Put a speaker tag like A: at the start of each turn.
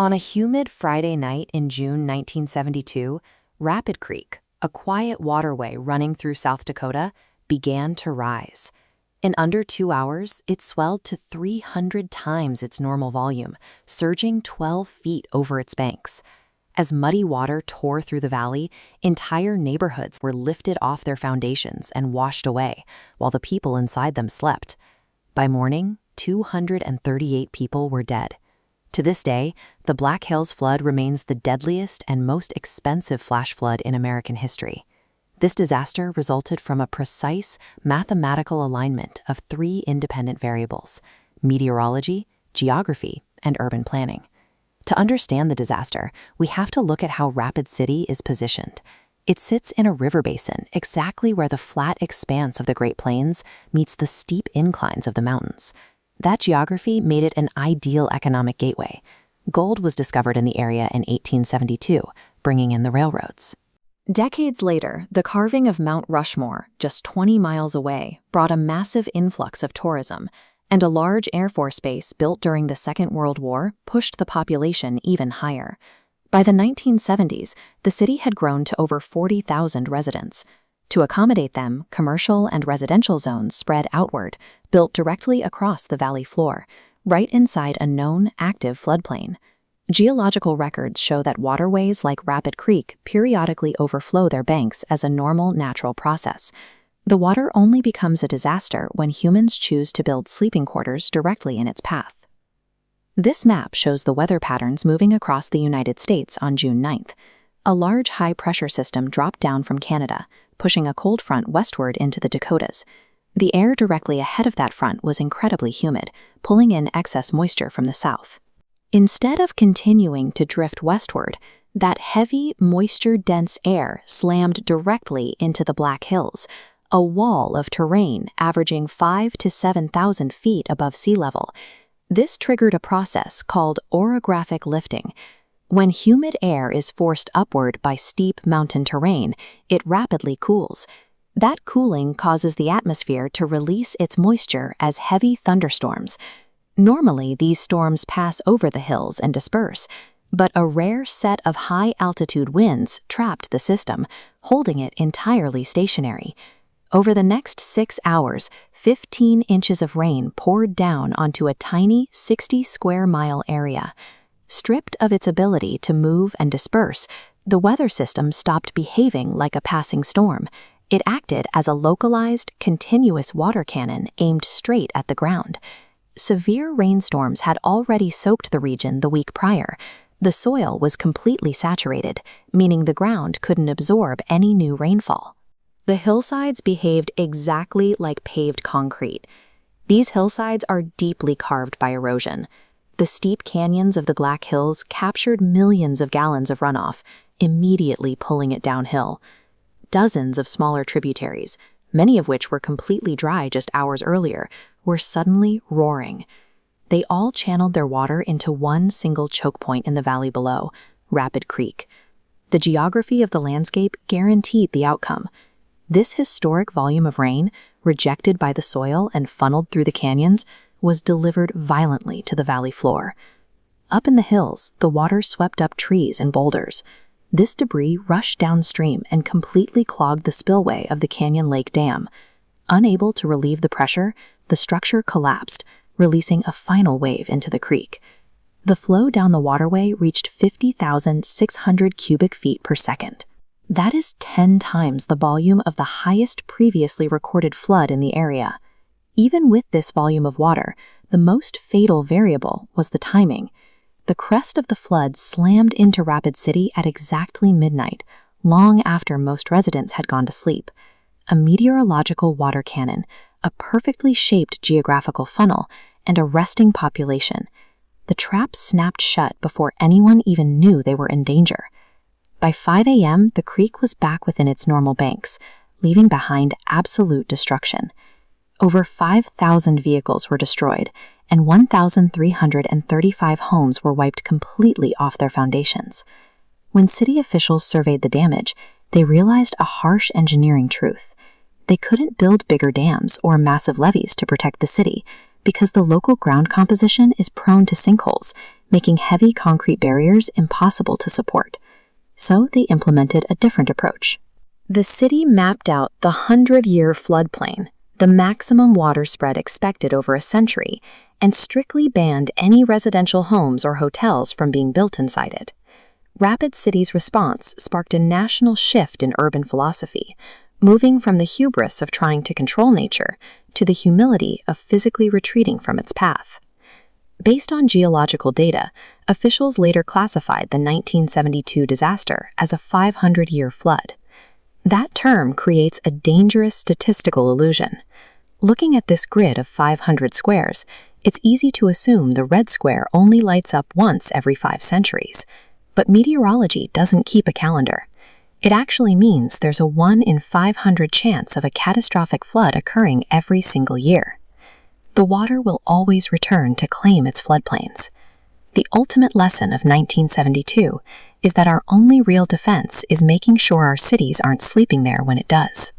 A: On a humid Friday night in June 1972, Rapid Creek, a quiet waterway running through South Dakota, began to rise. In under 2 hours, it swelled to 300 times its normal volume, surging 12 feet over its banks. As muddy water tore through the valley, entire neighborhoods were lifted off their foundations and washed away, while the people inside them slept. By morning, 238 people were dead. To this day, the Black Hills flood remains the deadliest and most expensive flash flood in American history. This disaster resulted from a precise mathematical alignment of 3 independent variables: meteorology, geography, and urban planning. To understand the disaster, we have to look at how Rapid City is positioned. It sits in a river basin exactly where the flat expanse of the Great Plains meets the steep inclines of the mountains. That geography made it an ideal economic gateway. Gold was discovered in the area in 1872, bringing in the railroads. Decades later, the carving of Mount Rushmore, just 20 miles away, brought a massive influx of tourism, and a large Air Force base built during the Second World War pushed the population even higher. By the 1970s, the city had grown to over 40,000 residents. To accommodate them, commercial and residential zones spread outward, built directly across the valley floor, right inside a known active floodplain. Geological records show that waterways like Rapid Creek periodically overflow their banks as a normal natural process. The water only becomes a disaster when humans choose to build sleeping quarters directly in its path. This map shows the weather patterns moving across the United States on June 9th. A large high-pressure system dropped down from Canada, pushing a cold front westward into the Dakotas. The air directly ahead of that front was incredibly humid, pulling in excess moisture from the south. Instead of continuing to drift westward, that heavy, moisture-dense air slammed directly into the Black Hills, a wall of terrain averaging 5,000 to 7,000 feet above sea level. This triggered a process called orographic lifting. When humid air is forced upward by steep mountain terrain, it rapidly cools. That cooling causes the atmosphere to release its moisture as heavy thunderstorms. Normally, these storms pass over the hills and disperse, but a rare set of high-altitude winds trapped the system, holding it entirely stationary. Over the next 6 hours, 15 inches of rain poured down onto a tiny 60-square-mile area. Stripped of its ability to move and disperse, the weather system stopped behaving like a passing storm. It acted as a localized, continuous water cannon aimed straight at the ground. Severe rainstorms had already soaked the region the week prior. The soil was completely saturated, meaning the ground couldn't absorb any new rainfall. The hillsides behaved exactly like paved concrete. These hillsides are deeply carved by erosion. The steep canyons of the Black Hills captured millions of gallons of runoff, immediately pulling it downhill. Dozens of smaller tributaries, many of which were completely dry just hours earlier, were suddenly roaring. They all channeled their water into one single choke point in the valley below, Rapid Creek. The geography of the landscape guaranteed the outcome. This historic volume of rain, rejected by the soil and funneled through the canyons, was delivered violently to the valley floor. Up in the hills, the water swept up trees and boulders. This debris rushed downstream and completely clogged the spillway of the Canyon Lake Dam. Unable to relieve the pressure, the structure collapsed, releasing a final wave into the creek. The flow down the waterway reached 50,600 cubic feet per second. That is 10 times the volume of the highest previously recorded flood in the area. Even with this volume of water, the most fatal variable was the timing. The crest of the flood slammed into Rapid City at exactly midnight, long after most residents had gone to sleep. A meteorological water cannon, a perfectly shaped geographical funnel, and a resting population. The trap snapped shut before anyone even knew they were in danger. By 5 a.m., the creek was back within its normal banks, leaving behind absolute destruction. Over 5,000 vehicles were destroyed, and 1,335 homes were wiped completely off their foundations. When city officials surveyed the damage, they realized a harsh engineering truth. They couldn't build bigger dams or massive levees to protect the city because the local ground composition is prone to sinkholes, making heavy concrete barriers impossible to support. So they implemented a different approach. The city mapped out the 100-year floodplain, the maximum water spread expected over a century, and strictly banned any residential homes or hotels from being built inside it. Rapid City's response sparked a national shift in urban philosophy, moving from the hubris of trying to control nature to the humility of physically retreating from its path. Based on geological data, officials later classified the 1972 disaster as a 500-year flood. That term creates a dangerous statistical illusion. Looking at this grid of 500 squares, it's easy to assume the red square only lights up once every 5 centuries. But meteorology doesn't keep a calendar. It actually means there's a 1 in 500 chance of a catastrophic flood occurring every single year. The water will always return to claim its floodplains. The ultimate lesson of 1972 is that our only real defense is making sure our cities aren't sleeping there when it does.